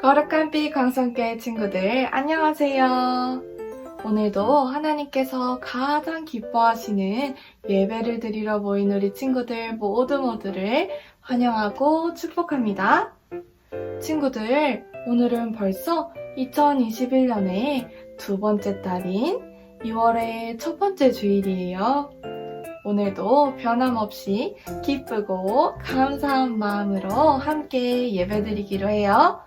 거룩한 빛 광성교회 친구들 안녕하세요. 오늘도 하나님께서 가장 기뻐하시는 예배를 드리러 모인 우리 친구들 모두를 환영하고 축복합니다. 친구들, 오늘은 벌써 2021년의 두 번째 달인 2월의 첫 번째 주일이에요. 오늘도 변함없이 기쁘고 감사한 마음으로 함께 예배드리기로 해요.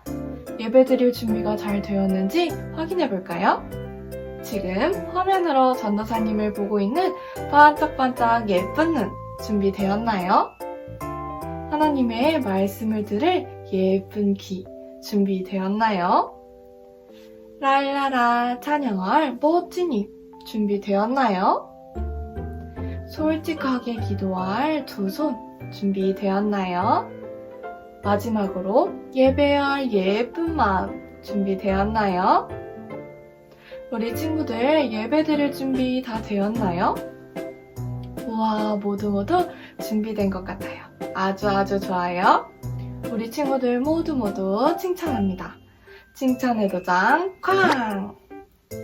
예배드릴 준비가 잘 되었는지 확인해 볼까요? 지금 화면으로 전도사님을 보고 있는 반짝반짝 예쁜 눈 준비되었나요? 하나님의 말씀을 들을 예쁜 귀 준비되었나요? 랄라라 찬양할 멋진 입 준비되었나요? 솔직하게 기도할 두 손 준비되었나요? 마지막으로 예배할 예쁜 마음 준비되었나요? 우리 친구들 예배드릴 준비 다 되었나요? 우와, 모두 준비된 것 같아요. 아주 좋아요. 우리 친구들 모두 칭찬합니다. 칭찬의 도장 쾅!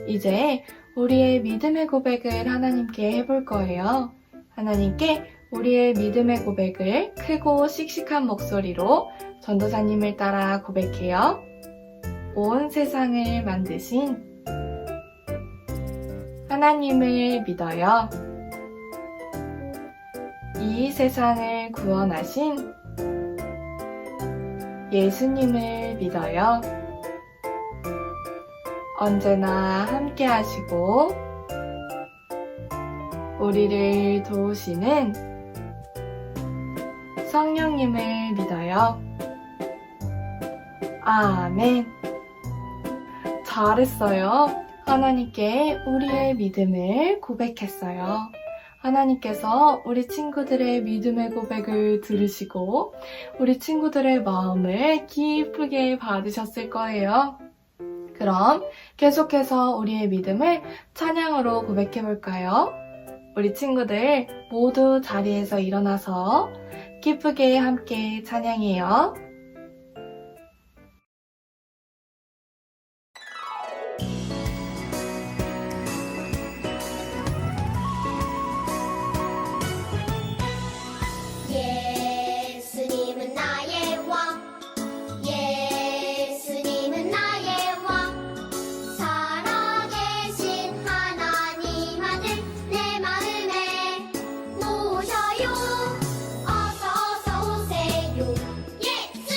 이제 우리의 믿음의 고백을 하나님께 해볼 거예요. 하나님께 우리의 믿음의 고백을 크고 씩씩한 목소리로 전도사님을 따라 고백해요. 온 세상을 만드신 하나님을 믿어요. 이 세상을 구원하신 예수님을 믿어요. 언제나 함께 하시고 우리를 도우시는 성령님을 믿어요. 아멘. 잘했어요. 하나님께 우리의 믿음을 고백했어요. 하나님께서 우리 친구들의 믿음의 고백을 들으시고 우리 친구들의 마음을 기쁘게 받으셨을 거예요. 그럼 계속해서 우리의 믿음을 찬양으로 고백해 볼까요? 우리 친구들 모두 자리에서 일어나서 기쁘게 함께 찬양해요. 예수님은 나의 왕, 예수님은 나의 왕, 살아계신 하나님 아들 내 마음에 모셔요. 어서 오세요. 예수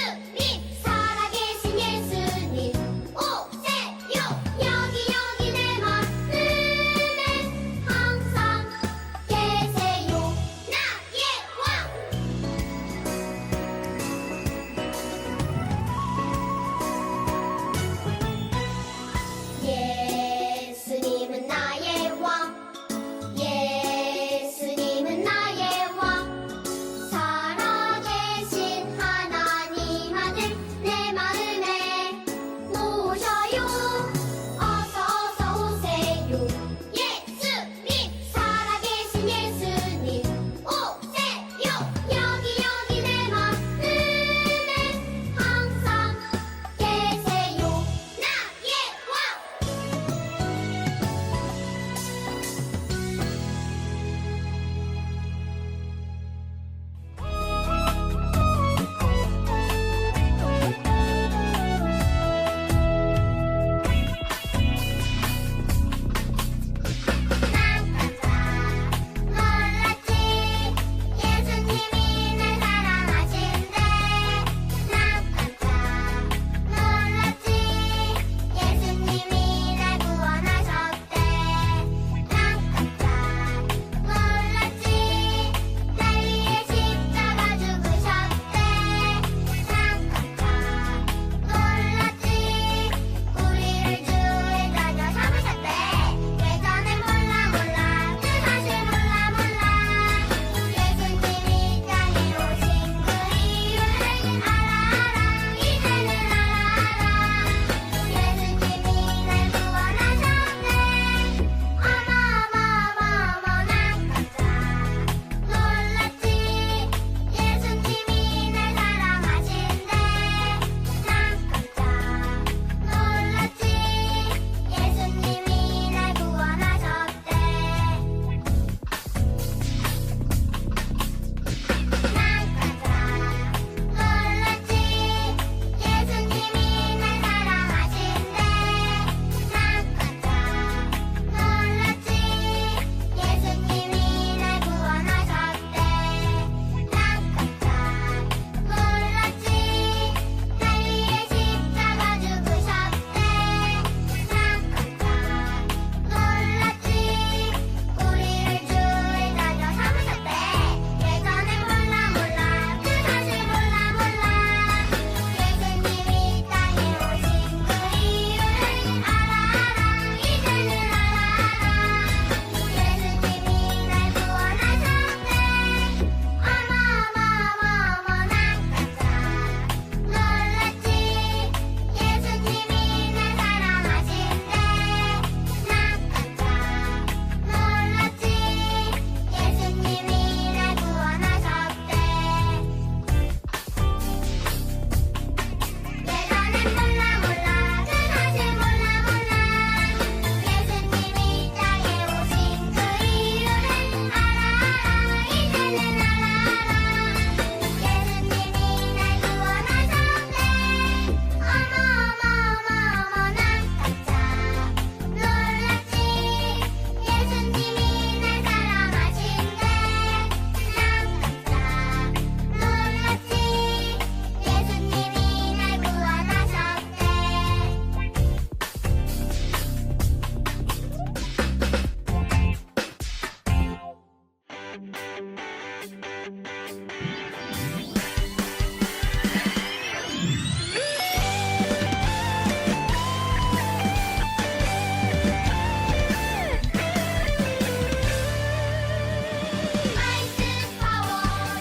말씀 파워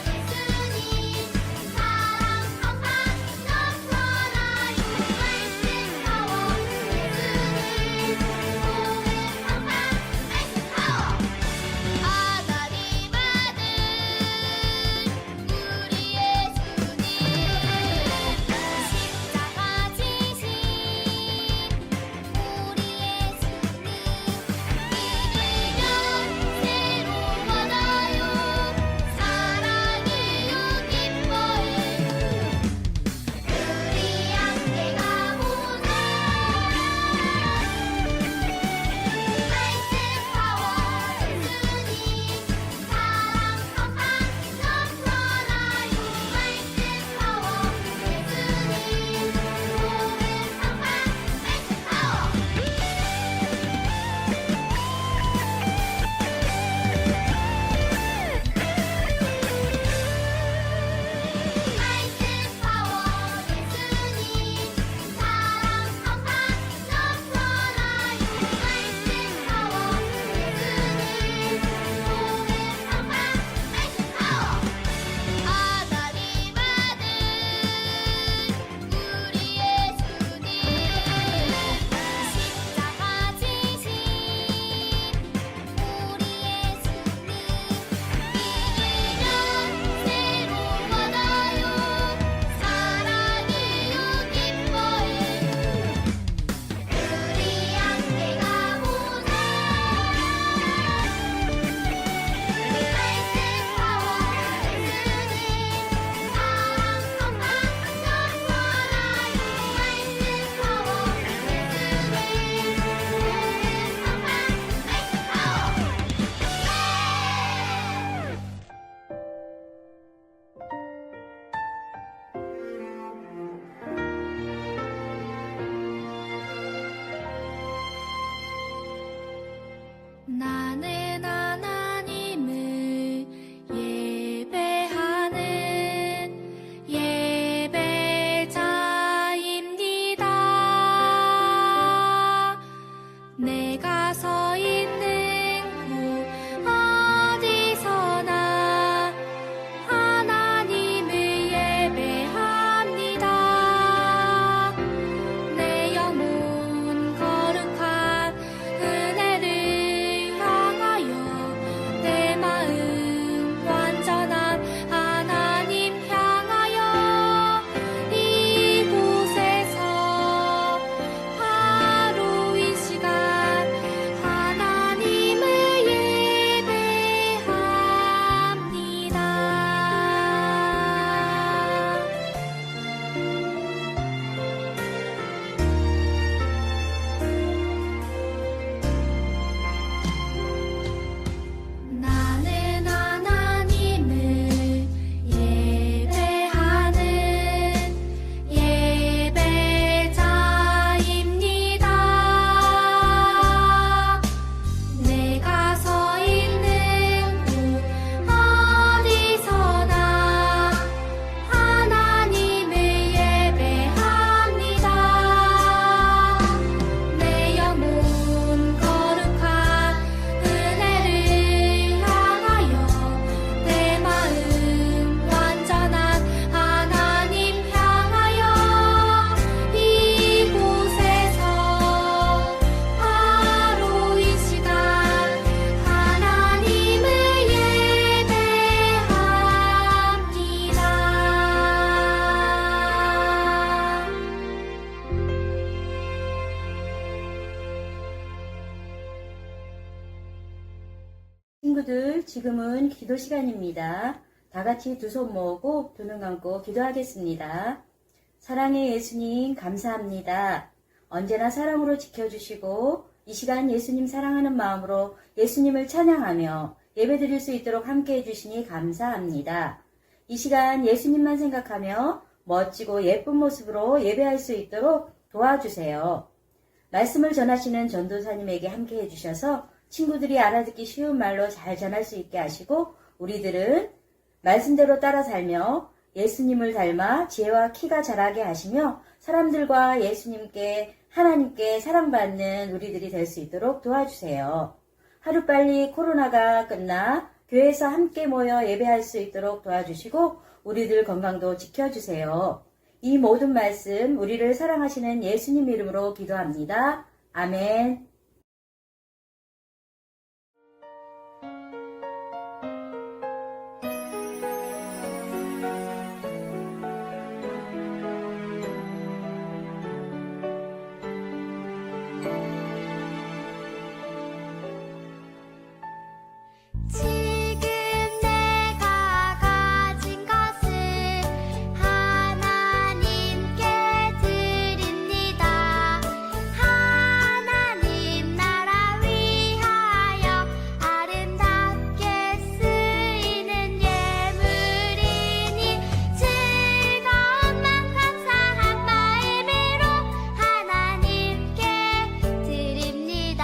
예수님 사랑 팡팡 넘쳐나요 말씀 파워 예수님 복음 팡팡 말씀 파워 하나님 아들 우리 예수님 십자가 지신 우리 예수님 믿으면 새로 받아요 사랑이요 기뻐요 우리 함께 가보자 말씀 파워 예수님 사랑 팡팡 넘쳐나요 말씀 파워 예수님 복음 팡팡 말씀 파워 말씀 파워 예수님 사랑 팡팡 넘쳐나요 말씀 파워 예수님 복음 팡팡 말씀 파워 하나님 아들 우리 예수님 십자가 지신 우리 예수님 믿으면 새로 받아요 사랑이요 기뻐요 우리 함께 가보자 말씀 파워 예수님 사랑 팡팡 넘쳐나요 말씀 파워 예수님 복음 팡팡 말씀 파워 나는 하나님을 예배하는 예배자입니다. 내가 서 있는 곳 어디서나 하나님을 예배합니다. 내 영혼 거룩한 은혜를 향하여 내 마음 완전한 하나님 향하여 이곳에서 바로 이 시간 하나님을 예배합니다. 나는 하나님을 예배하는 예배자입니다. 내가 서 있는 곳 어디서나 하나님을 예배합니다. 내 영혼 거룩한 은혜를 향하여 내 마음 완전한 하나님 향하여 이곳에서 바로 이 시간 하나님을 친구들, 지금은 기도 시간입니다. 다 같이 두 손 모으고 두 눈 감고 기도하겠습니다. 사랑의 예수님, 감사합니다. 언제나 사랑으로 지켜주시고 이 시간 예수님 사랑하는 마음으로 예수님을 찬양하며 예배드릴 수 있도록 함께 해주시니 감사합니다. 이 시간 예수님만 생각하며 멋지고 예쁜 모습으로 예배할 수 있도록 도와주세요. 말씀을 전하시는 전도사님에게 함께 해주셔서 친구들이 알아듣기 쉬운 말로 잘 전할 수 있게 하시고 우리들은 말씀대로 따라 살며 예수님을 닮아 지혜와 키가 자라게 하시며 사람들과 예수님께 하나님께 사랑받는 우리들이 될 수 있도록 도와주세요. 하루빨리 코로나가 끝나 교회에서 함께 모여 예배할 수 있도록 도와주시고 우리들 건강도 지켜주세요. 이 모든 말씀 우리를 사랑하시는 예수님 이름으로 기도합니다. 아멘. 지금 내가 가진 것을 하나님께 드립니다. 하나님 나라 위하여 아름답게 쓰이는 예물이니 즐거운 맘 감사한 마음으로 하나님께 드립니다.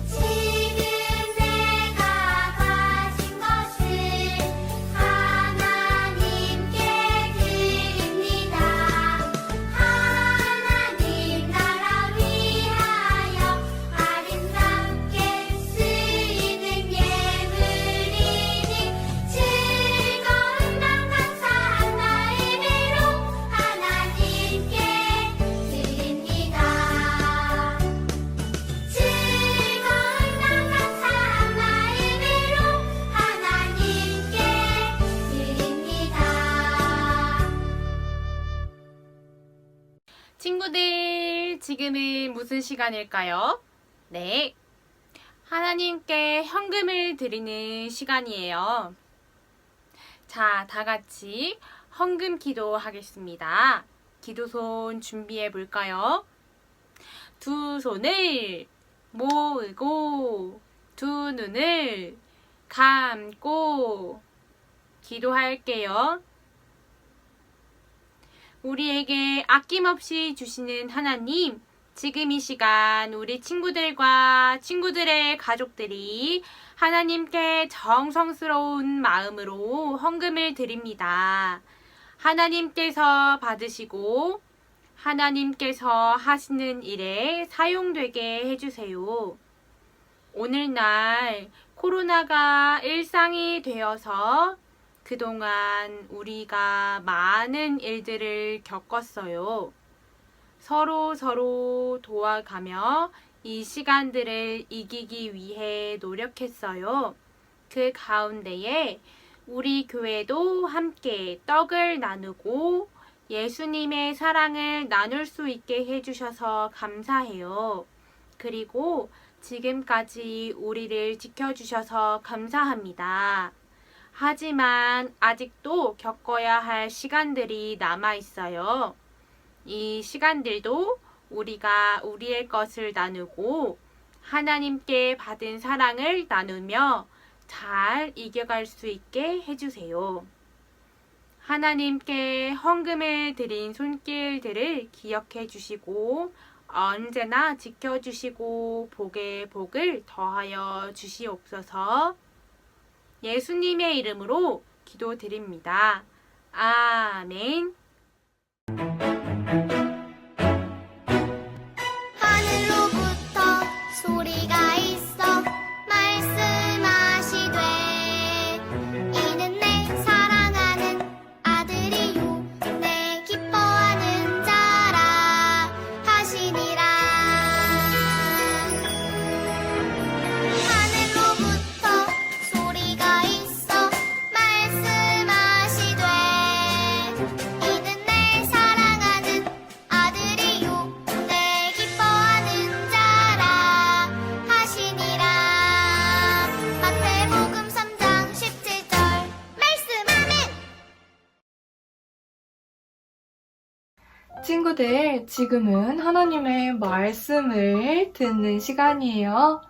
지금 내가 가진 것을 하나님께 드립니다. 하나님 나라 위하여 아름답게 쓰이는 예물이니 즐거운 맘 감사한 마음으로 하나님께 드립니다. 즐거운 맘 감사한 마음으로 하나님께 드립니다. 친구들, 지금은 무슨 시간일까요? 네, 하나님께 현금을 드리는 시간이에요. 자, 다 같이 헌금 기도하겠습니다. 기도손 준비해 볼까요? 두 손을 모으고 두 눈을 감고 기도할게요. 우리에게 아낌없이 주시는 하나님, 지금 이 시간 우리 친구들과 친구들의 가족들이 하나님께 정성스러운 마음으로 헌금을 드립니다. 하나님께서 받으시고 하나님께서 하시는 일에 사용되게 해주세요. 오늘날 코로나가 일상이 되어서 그동안 우리가 많은 일들을 겪었어요. 서로 도와가며 이 시간들을 이기기 위해 노력했어요. 그 가운데에 우리 교회도 함께 떡을 나누고 예수님의 사랑을 나눌 수 있게 해주셔서 감사해요. 그리고 지금까지 우리를 지켜주셔서 감사합니다. 하지만 아직도 겪어야 할 시간들이 남아 있어요. 이 시간들도 우리가 우리의 것을 나누고 하나님께 받은 사랑을 나누며 잘 이겨갈 수 있게 해주세요. 하나님께 헌금을 드린 손길들을 기억해 주시고 언제나 지켜주시고 복에 복을 더하여 주시옵소서. 예수님의 이름으로 기도드립니다. 아멘. 하늘로부터 소리가 있어 말씀하시되 이는 내 사랑하는 아들이요 내 기뻐하는 자라 하시니라. 하늘로부터 소리가 있어 말씀하시되 이는 내 사랑하는 아들이요 내 기뻐하는 자라 하시니라. 마태복음 3장 17절 말씀하는 친구들, 지금은 하나님의 말씀을 듣는 시간이에요.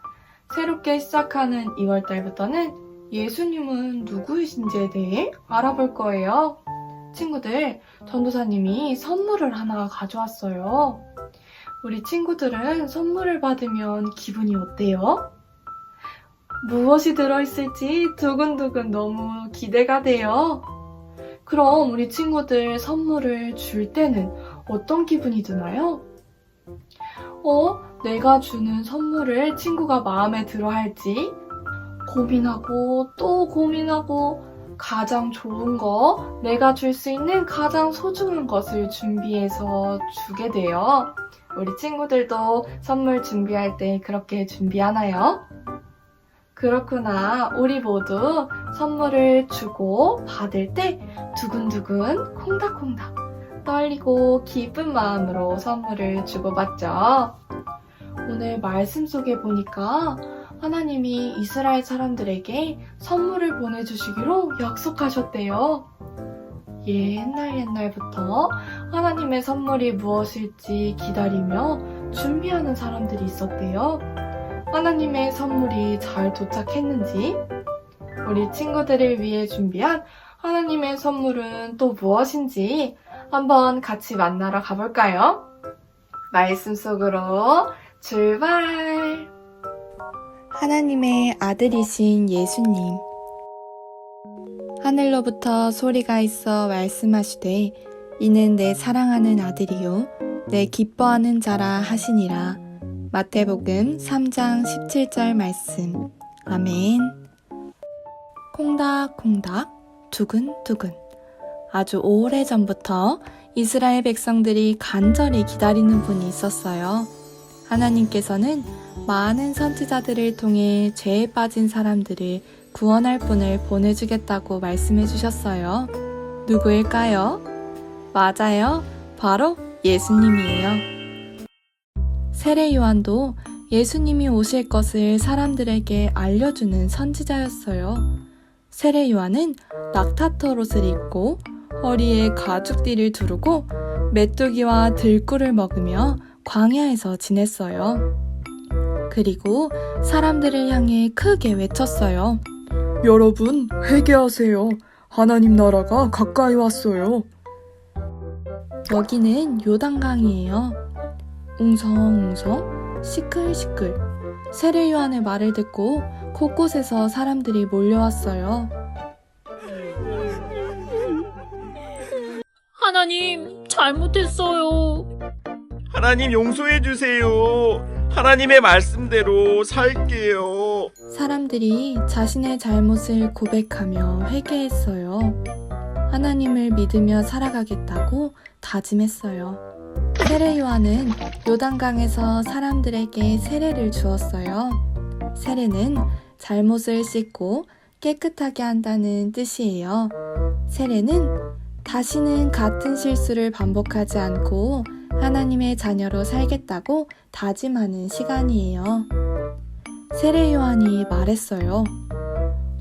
새롭게 시작하는 2월달부터는 예수님은 누구이신지에 대해 알아볼 거예요. 친구들, 전도사님이 선물을 하나 가져왔어요. 우리 친구들은 선물을 받으면 기분이 어때요? 무엇이 들어있을지 두근두근 너무 기대가 돼요. 그럼 우리 친구들 선물을 줄 때는 어떤 기분이 드나요? 내가 주는 선물을 친구가 마음에 들어 할지 고민하고 또 고민하고 가장 좋은 거, 내가 줄 수 있는 가장 소중한 것을 준비해서 주게 돼요. 우리 친구들도 선물 준비할 때 그렇게 준비하나요? 그렇구나. 우리 모두 선물을 주고 받을 때 두근두근 콩닥콩닥 떨리고 기쁜 마음으로 선물을 주고받죠. 오늘 말씀 속에 보니까 하나님이 이스라엘 사람들에게 선물을 보내주시기로 약속하셨대요. 옛날부터 하나님의 선물이 무엇일지 기다리며 준비하는 사람들이 있었대요. 하나님의 선물이 잘 도착했는지, 우리 친구들을 위해 준비한 하나님의 선물은 또 무엇인지 한번 같이 만나러 가볼까요? 말씀 속으로 출발! 하나님의 아들이신 예수님. 하늘로부터 소리가 있어 말씀하시되 이는 내 사랑하는 아들이요 내 기뻐하는 자라 하시니라. 마태복음 3장 17절 말씀. 아멘. 콩닥콩닥 두근두근. 아주 오래전부터 이스라엘 백성들이 간절히 기다리는 분이 있었어요. 하나님께서는 많은 선지자들을 통해 죄에 빠진 사람들을 구원할 분을 보내주겠다고 말씀해 주셨어요. 누구일까요? 맞아요. 바로 예수님이에요. 세례 요한도 예수님이 오실 것을 사람들에게 알려주는 선지자였어요. 세례 요한은 낙타털옷을 입고 허리에 가죽띠를 두르고 메뚜기와 들꿀을 먹으며 광야에서 지냈어요. 그리고 사람들을 향해 크게 외쳤어요. 여러분, 회개하세요. 하나님 나라가 가까이 왔어요. 여기는 요단강이에요. 웅성웅성, 시끌시끌. 세례 요한의 말을 듣고 곳곳에서 사람들이 몰려왔어요. 하나님, 잘못했어요. 하나님 용서해 주세요. 하나님의 말씀대로 살게요. 사람들이 자신의 잘못을 고백하며 회개했어요. 하나님을 믿으며 살아가겠다고 다짐했어요. 세례 요한은 요단강에서 사람들에게 세례를 주었어요. 세례는 잘못을 씻고 깨끗하게 한다는 뜻이에요. 세례는 다시는 같은 실수를 반복하지 않고 하나님의 자녀로 살겠다고 다짐하는 시간이에요. 세례 요한이 말했어요.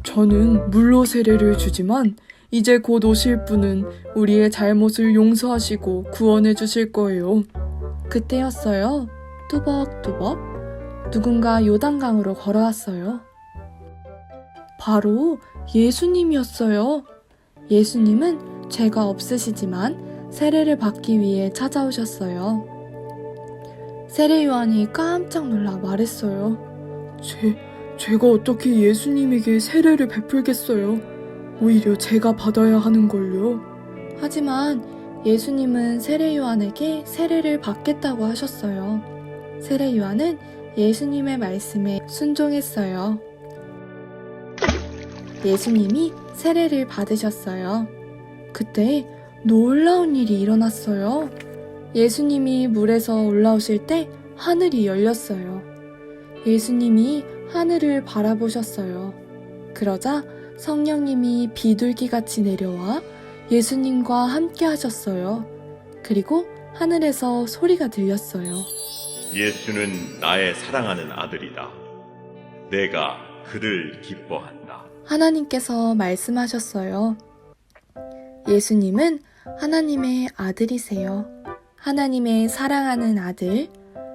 저는 물로 세례를 주지만 이제 곧 오실 분은 우리의 잘못을 용서하시고 구원해 주실 거예요. 그때였어요. 뚜벅뚜벅 누군가 요단강으로 걸어왔어요. 바로 예수님이었어요. 예수님은 죄가 없으시지만 세례를 받기 위해 찾아오셨어요. 세례 요한이 깜짝 놀라 말했어요. 제가 어떻게 예수님에게 세례를 베풀겠어요? 오히려 제가 받아야 하는걸요. 하지만 예수님은 세례 요한에게 세례를 받겠다고 하셨어요. 세례 요한은 예수님의 말씀에 순종했어요. 예수님이 세례를 받으셨어요. 그때 놀라운 일이 일어났어요. 예수님이 물에서 올라오실 때 하늘이 열렸어요. 예수님이 하늘을 바라보셨어요. 그러자 성령님이 비둘기같이 내려와 예수님과 함께 하셨어요. 그리고 하늘에서 소리가 들렸어요. 예수는 나의 사랑하는 아들이다. 내가 그를 기뻐한다. 하나님께서 말씀하셨어요. 예수님은 하나님의 아들이세요. 하나님의 사랑하는 아들,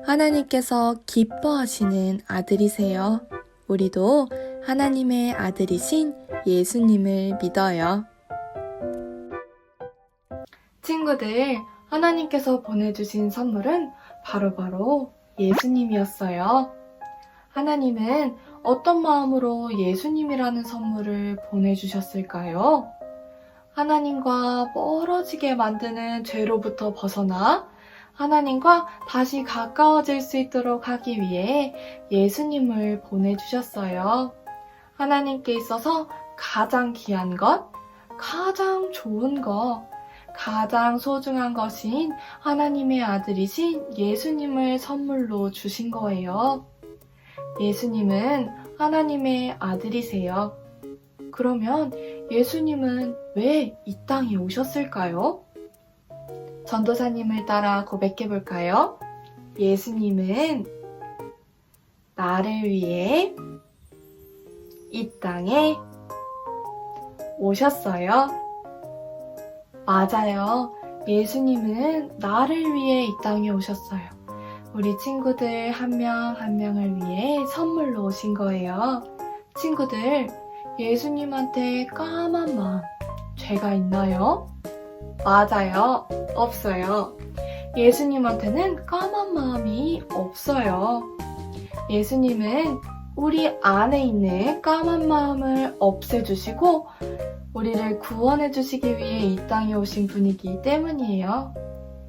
하나님께서 기뻐하시는 아들이세요. 우리도 하나님의 아들이신 예수님을 믿어요. 친구들, 하나님께서 보내주신 선물은 바로바로 예수님이었어요. 하나님은 어떤 마음으로 예수님이라는 선물을 보내주셨을까요? 하나님과 멀어지게 만드는 죄로부터 벗어나 하나님과 다시 가까워질 수 있도록 하기 위해 예수님을 보내주셨어요. 하나님께 있어서 가장 귀한 것, 가장 좋은 것, 가장 소중한 것인 하나님의 아들이신 예수님을 선물로 주신 거예요. 예수님은 하나님의 아들이세요. 그러면 예수님은 왜 이 땅에 오셨을까요? 전도사님을 따라 고백해 볼까요? 예수님은 나를 위해 이 땅에 오셨어요. 맞아요. 예수님은 나를 위해 이 땅에 오셨어요. 우리 친구들 한 명 한 명을 위해 선물로 오신 거예요. 친구들, 예수님한테 까만 마음, 죄가 있나요? 맞아요. 없어요. 예수님한테는 까만 마음이 없어요. 예수님은 우리 안에 있는 까만 마음을 없애주시고 우리를 구원해 주시기 위해 이 땅에 오신 분이기 때문이에요.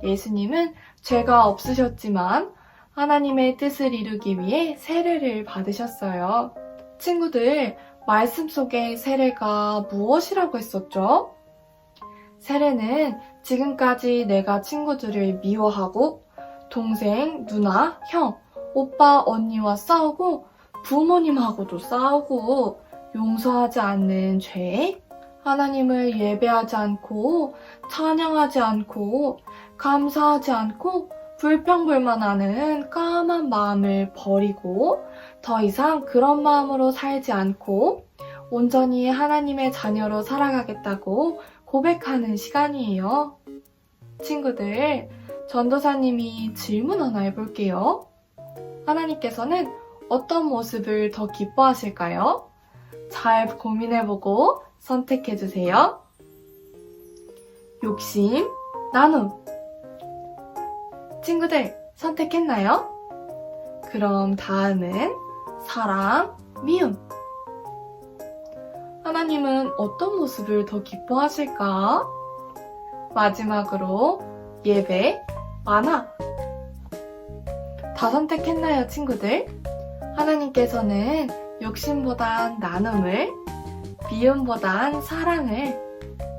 예수님은 죄가 없으셨지만 하나님의 뜻을 이루기 위해 세례를 받으셨어요. 친구들, 말씀 속에 세례가 무엇이라고 했었죠? 세례는 지금까지 내가 친구들을 미워하고 동생, 누나, 형, 오빠, 언니와 싸우고 부모님하고도 싸우고 용서하지 않는 죄, 하나님을 예배하지 않고 찬양하지 않고 감사하지 않고 불평불만하는 까만 마음을 버리고 더 이상 그런 마음으로 살지 않고 온전히 하나님의 자녀로 살아가겠다고 고백하는 시간이에요. 친구들, 전도사님이 질문 하나 해볼게요. 하나님께서는 어떤 모습을 더 기뻐하실까요? 잘 고민해보고 선택해주세요. 욕심, 나눔. 친구들, 선택했나요? 그럼 다음은 사랑, 미움. 하나님은 어떤 모습을 더 기뻐하실까? 마지막으로 예배, 만화. 다 선택했나요, 친구들? 하나님께서는 욕심보단 나눔을, 미움보단 사랑을,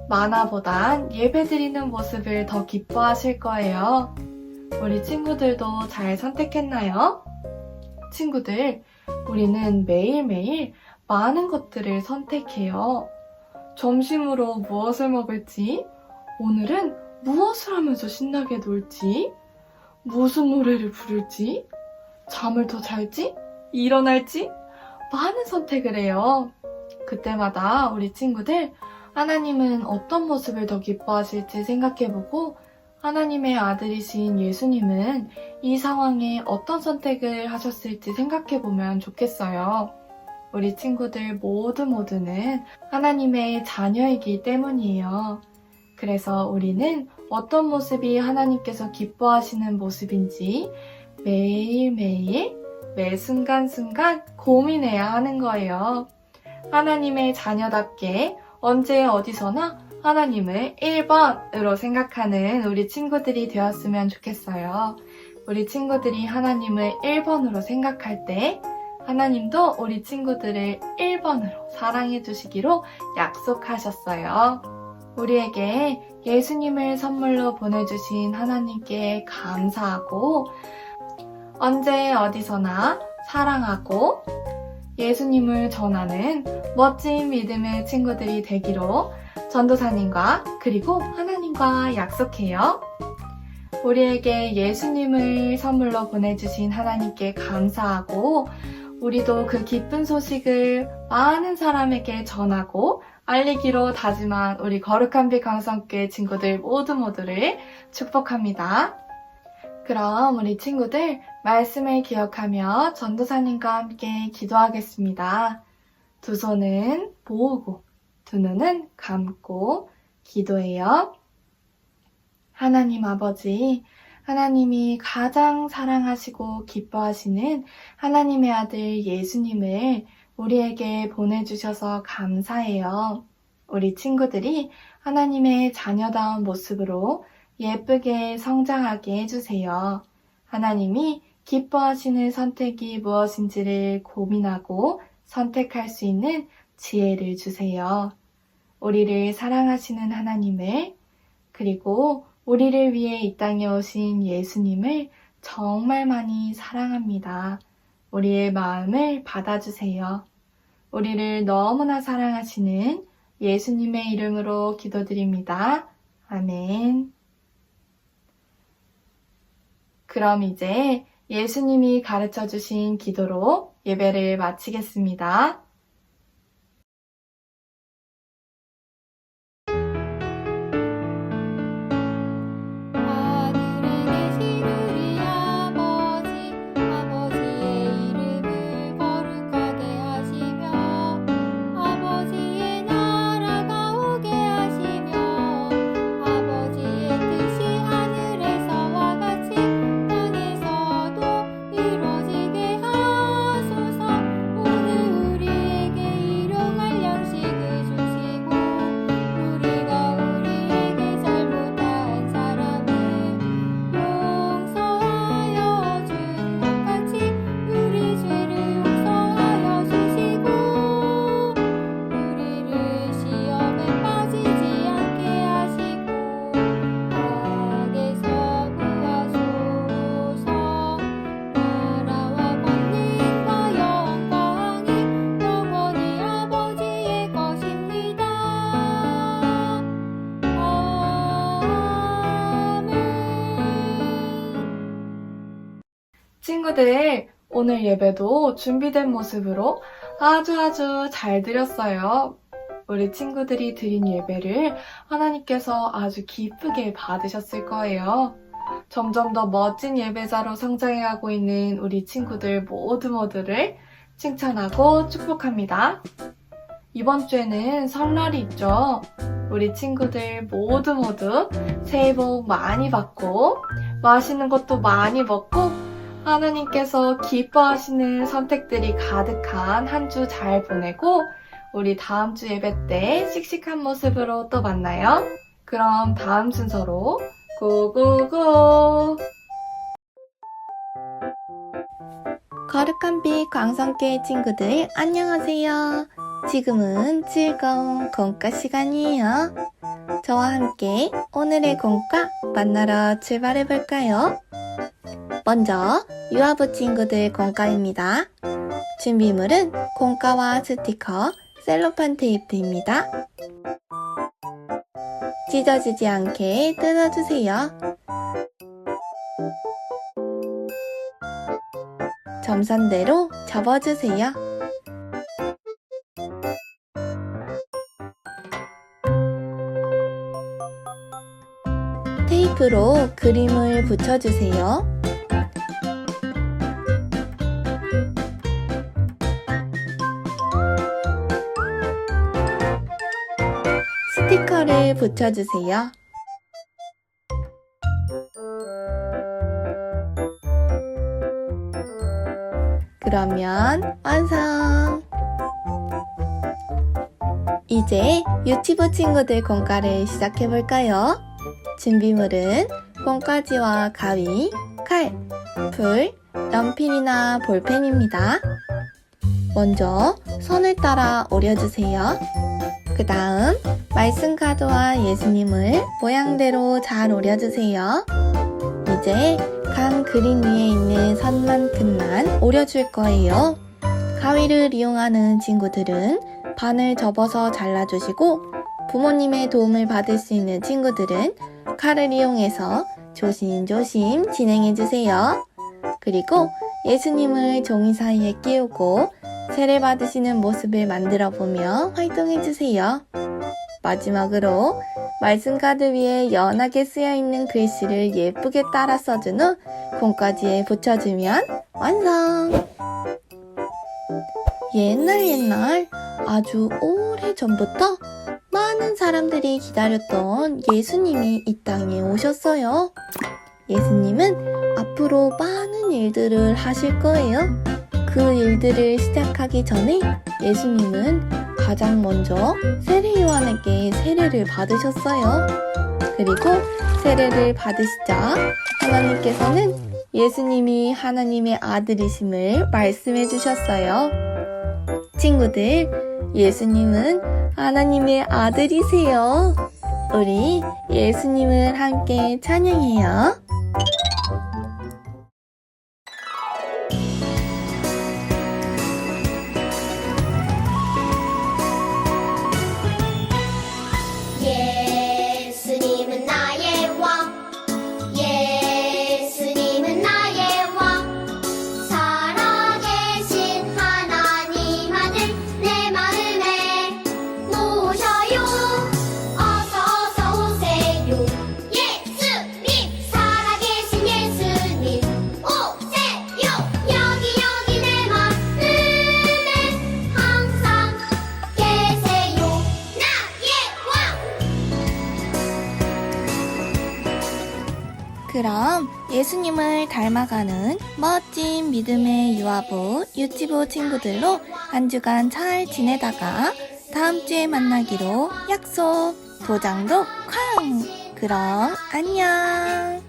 만화보단 예배드리는 모습을 더 기뻐하실 거예요. 우리 친구들도 잘 선택했나요? 친구들, 우리는 매일매일 많은 것들을 선택해요. 점심으로 무엇을 먹을지, 오늘은 무엇을 하면서 신나게 놀지, 무슨 노래를 부를지, 잠을 더 잘지, 일어날지, 많은 선택을 해요. 그때마다 우리 친구들, 하나님은 어떤 모습을 더 기뻐하실지 생각해보고 하나님의 아들이신 예수님은 이 상황에 어떤 선택을 하셨을지 생각해보면 좋겠어요. 우리 친구들 모두는 하나님의 자녀이기 때문이에요. 그래서 우리는 어떤 모습이 하나님께서 기뻐하시는 모습인지 매일매일 매 순간순간 고민해야 하는 거예요. 하나님의 자녀답게 언제 어디서나 하나님을 1번으로 생각하는 우리 친구들이 되었으면 좋겠어요. 우리 친구들이 하나님을 1번으로 생각할 때 하나님도 우리 친구들을 1번으로 사랑해 주시기로 약속하셨어요. 우리에게 예수님을 선물로 보내주신 하나님께 감사하고 언제 어디서나 사랑하고 예수님을 전하는 멋진 믿음의 친구들이 되기로 전도사님과 그리고 하나님과 약속해요. 우리에게 예수님을 선물로 보내주신 하나님께 감사하고 우리도 그 기쁜 소식을 많은 사람에게 전하고 알리기로 다짐한 우리 거룩한 빛 강성교회 친구들 모두를 축복합니다. 그럼 우리 친구들 말씀을 기억하며 전도사님과 함께 기도하겠습니다. 두 손은 모으고 두 눈은 감고 기도해요. 하나님 아버지, 하나님이 가장 사랑하시고 기뻐하시는 하나님의 아들 예수님을 우리에게 보내주셔서 감사해요. 우리 친구들이 하나님의 자녀다운 모습으로 예쁘게 성장하게 해주세요. 하나님이 기뻐하시는 선택이 무엇인지를 고민하고 선택할 수 있는 지혜를 주세요. 우리를 사랑하시는 하나님을, 그리고 우리를 위해 이 땅에 오신 예수님을 정말 많이 사랑합니다. 우리의 마음을 받아주세요. 우리를 너무나 사랑하시는 예수님의 이름으로 기도드립니다. 아멘. 그럼 이제 예수님이 가르쳐 주신 기도로 예배를 마치겠습니다. 하늘에 계신 우리 아버지, 아버지의 이름을 거룩하게 하시며 아버지의 나라가 오게 하시며 아버지의 뜻이 하늘에서와 같이 땅에서도 이루어지게 하소서. 오늘 우리에게 일용할 양식을 주시고 우리가 우리에게 잘못한 사람을 용서하여 준 것 같이 우리 죄를 용서하여 주시고 우리를 시험에 빠지지 않게 하시고 악에서 구하소서. 나라와 권능과 영광이 영원히 아버지의 것입니다. 아멘. 친구들, 오늘 예배도 준비된 모습으로 아주 잘 드렸어요. 우리 친구들이 드린 예배를 하나님께서 아주 기쁘게 받으셨을 거예요. 점점 더 멋진 예배자로 성장해가고 있는 우리 친구들 모두를 칭찬하고 축복합니다. 이번 주에는 설날이 있죠. 우리 친구들 모두 새해 복 많이 받고 맛있는 것도 많이 먹고 하나님께서 기뻐하시는 선택들이 가득한 한 주 잘 보내고 우리 다음 주 예배 때 씩씩한 모습으로 또 만나요. 그럼 다음 순서로 고고고! 거룩한 빛 광성교회 친구들 안녕하세요. 지금은 즐거운 공과 시간이에요. 저와 함께 오늘의 공과 만나러 출발해볼까요? 먼저 유아부 친구들 공과입니다. 준비물은 공과와 스티커, 셀로판 테이프입니다. 찢어지지 않게 뜯어주세요. 점선대로 접어주세요. 테이프로 그림을 붙여주세요. 스티커를 붙여주세요. 그러면 완성! 이제 유치부 친구들 공과를 시작해볼까요? 준비물은 뽕가지와 가위, 칼, 풀, 연필이나 볼펜입니다. 먼저 선을 따라 오려주세요. 그 다음 말씀 카드와 예수님을 모양대로 잘 오려주세요. 이제 간 그림 위에 있는 선만큼만 오려줄 거예요. 가위를 이용하는 친구들은 반을 접어서 잘라주시고 부모님의 도움을 받을 수 있는 친구들은 칼을 이용해서 조심조심 진행해주세요. 그리고 예수님을 종이 사이에 끼우고 세례 받으시는 모습을 만들어보며 활동해주세요. 마지막으로 말씀 카드 위에 연하게 쓰여있는 글씨를 예쁘게 따라 써준 후 콩가지에 붙여주면 완성! 옛날 아주 오래 전부터 많은 사람들이 기다렸던 예수님이 이 땅에 오셨어요. 예수님은 앞으로 많은 일들을 하실 거예요. 그 일들을 시작하기 전에 예수님은 가장 먼저 세례 요한에게 세례를 받으셨어요. 그리고 세례를 받으시자 하나님께서는 예수님이 하나님의 아들이심을 말씀해 주셨어요. 친구들, 예수님은 하나님의 아들이세요. 우리 예수님을 함께 찬양해요. 예수님은 나의 왕 예수님은 나의 왕 살아계신 하나님 아들 내 마음에 모셔요 어서 오세요 예수님 살아계신 예수님 오세요 여기 내 마음에 항상 계세요 나의 왕 그럼 예수님을 닮아가는 멋진 믿음의 유아부 유치부 친구들로 한 주간 잘 지내다가 다음 주에 만나기로 약속. 도장도 쾅! 그럼 안녕!